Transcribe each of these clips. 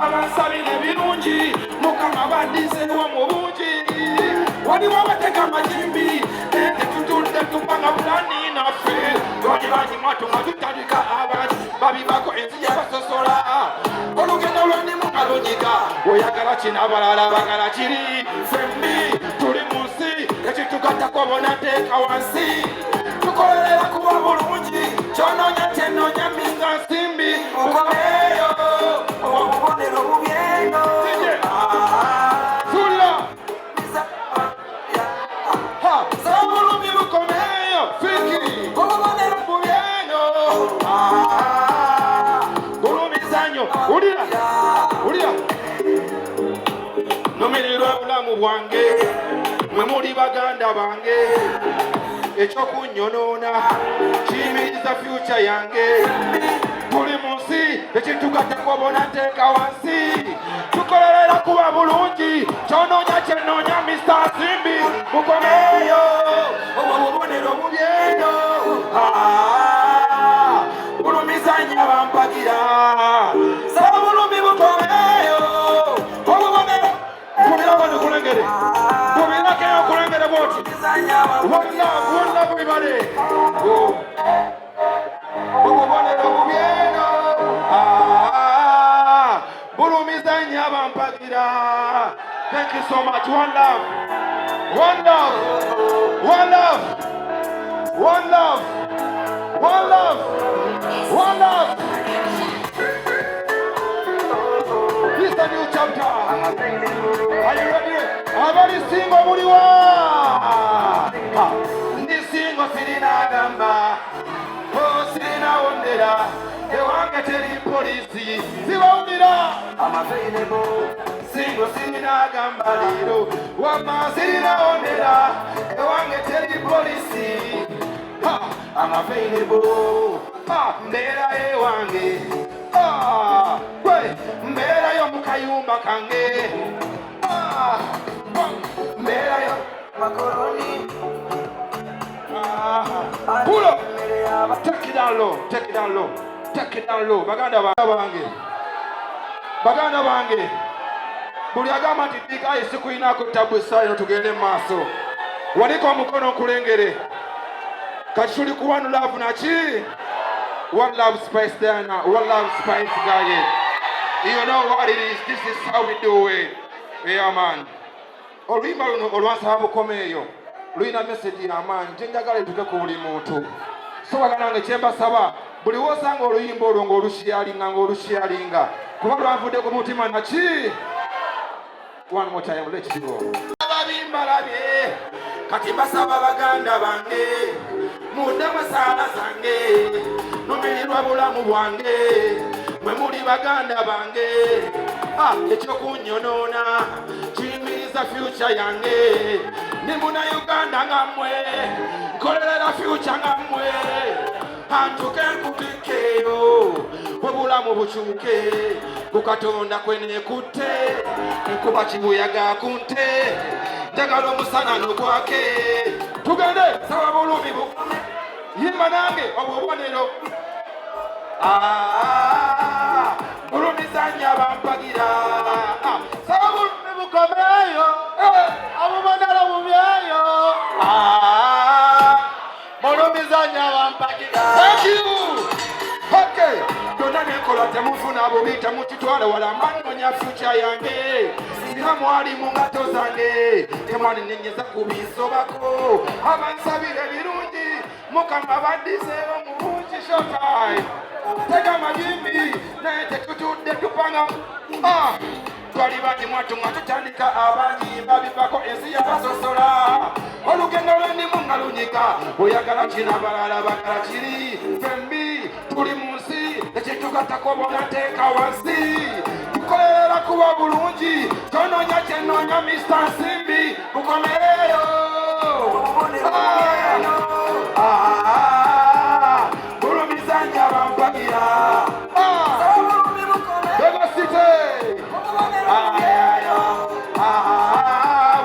Abasabire birungi mukama bandize wa mubungi wali wabateka majimbi tutulde tupanga bulani nafe wali banyi mwatunga tutandika abantu babibako enzija basosola olugendo lwendi mukalonyika oyagala kino abalala bagala kiri fembi tuli munsi ekitukatakobona teeka wansi tukolerera kuba bulungi kyononya kyenonya minga nsimbi mukomeyo obubonero bubyeno tulla sabulumi bukomeyo fikiri obubonero bubyeno bulumizanyo ulira numirirwa obulamu bwange mwe muli baganda bange ekyokunyonoona kiyimiriza future yange tuli munsi ekitukatakobona nteeka wansi tukolerera kuba bulungi kyononya kyenoonya Mr. Simbi mukomeyo obubonero bubyeno bulumizanya bampagira sabulumi bukomeyo obubonero bubirako kulengere bubirakeyo kulengere bwoti one love everybody obubonero bubyeno bulumizanya bampagira. Thank you so much. One love, one love, one love, one love, one love, one love. This is a new chapter. Are you ready? Abali singo muliwa. Ndi singo sirina gamba. Oh sirina ondera. Ewange teri polisi. Sibaundira. I'm available. Singo sirina gamba lero. Wama sirina ondera. Ewange teri polisi. I'm available. Ndera ewange. Mbera yo mukayumba kange. Mbera yo macaroni. Pull up. Take it down low. Take it down low. Take it down low. Baganda bange. Baganda bange. Buli agamba nti dika esiku inaako tabwesayo tugende maaso. Waliko mukono kulengere. Kati tuli ku one love nachi. One love spice there now. One love spice guy. You know what it is. This is how we do it. Yeah, man. Oluyimba luno olwansa bukomeeyo. Luyina message ya man. Njagala tuke ku buli muntu. So baganange kyemba saba. Buli wosanga oluyimba olwo ng'olushiyalinga. Kuba lwanvudde ku mutima nachi. One more time, let's go. Kati basaba baganda bange. Munda masala zange. Numirirwa bulamu bwange. Mwe muli baganda bange. Ekyokunyonoona kiyimiriza future yange. Ndi muna Uganda ngamwe. Nkolerera future ngamwe. Antuke nkutikeyo. Obulamu bukyuke. Kukatonda kwenekutte. Nkuba kibuyaga kunte. Njagala omusana n'ogwake. Tugende saba bulumi bukome. Yimba nange obubonero. Bulumizanya bampagira. Saba bulumi bukomeyo. Obubonero bubyeyo. Bulumizanya bampagira. Thank you. Okay. Dona nekola temufuna abobita mukitwale wala mbanyonya future yange. Sina mwali mu ngato zange. Temwani nenyeza kubisobako. Abansabire birungi. Mukama baddiseewo mulungi showtime. Tega magimbi naye tekutudde tupanga. Twali bangi mwatu nga tutandika abangi babivako ensi yabasosola. Olugendo lwendimu nga lunyika oyagala kino abalala bagala kiri. Fembi tuli mu nsi ekitugatako bonateeka wansi. Tukolera kuba bulungi tonoonya kyenoonya Mr. Nsimbi mukomereyo. Bulumizanya bampagira City.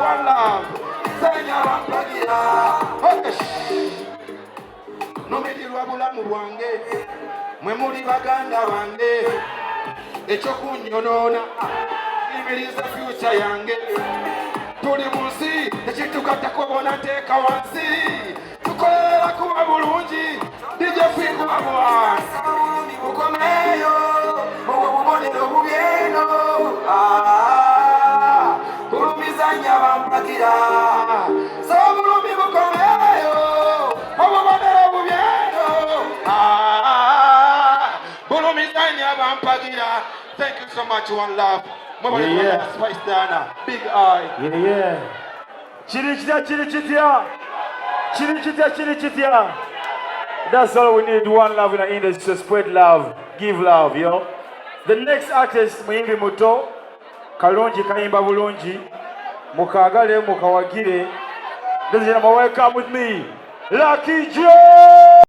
One love. Senya bampagira. Nomirirwa bulamu bwange mwe muli baganda bange ekyokunyonoona imiriza future yange. Tuli mu nsi ekitugatako bonateeka wansi. Tukolera kuba bulungi DJ Fingu abwansi mukomeyo obubonero bubyeno. Bulumizanya bampagira so bulumi mukomeyo obubonero bubyeno. Bulumizanya bampagira. Thank you so much, One Love. Spice Dana, Big Eye. Yeah. Chirichitia. That's all we need. One love in the industry. Spread love, give love, you know. The next artist, Muyimbi Muto, Kalonji Kayimba Bulungi, Mukagale Mukawagire. Ladies and gentlemen, welcome with me, Lucky Joe.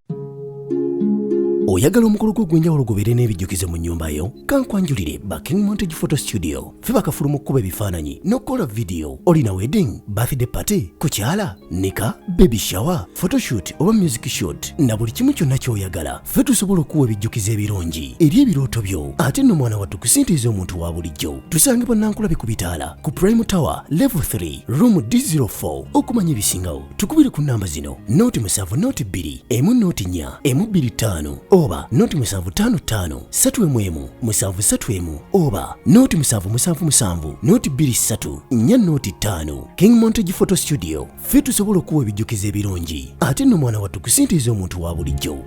Oyagala omukolo gw'enjawulo gubeere n'ebijjukizo mu nnyumba yo kankwanjulire King Montage Photo Studio fe bakafuluma okukuba ebifaananyi n'okukola video. Olina wedding, birthday party, kukyala, nika, baby shower, photoshoot oba music shoot na buli kimu kyonna ky'oyagala fe tusobola okuwa ebijjukizo ebirungi eri ebirooto byo ate nno mwana wattu kusintiiza omuntu wa bulijjo. Tusange Bannankulabi ku Bitaala ku Prime Tower Level 3 Room D04. Okumanya ebisingawo tukubire ku namba zino: 0702 104 125 oba 0755 311 731 oba 0777 223 405. King Montage Photo Studio fe tusobola okuwa ebijjukizo ebirungi ate nno mwana wattu kusintiiza omuntu wa bulijjo.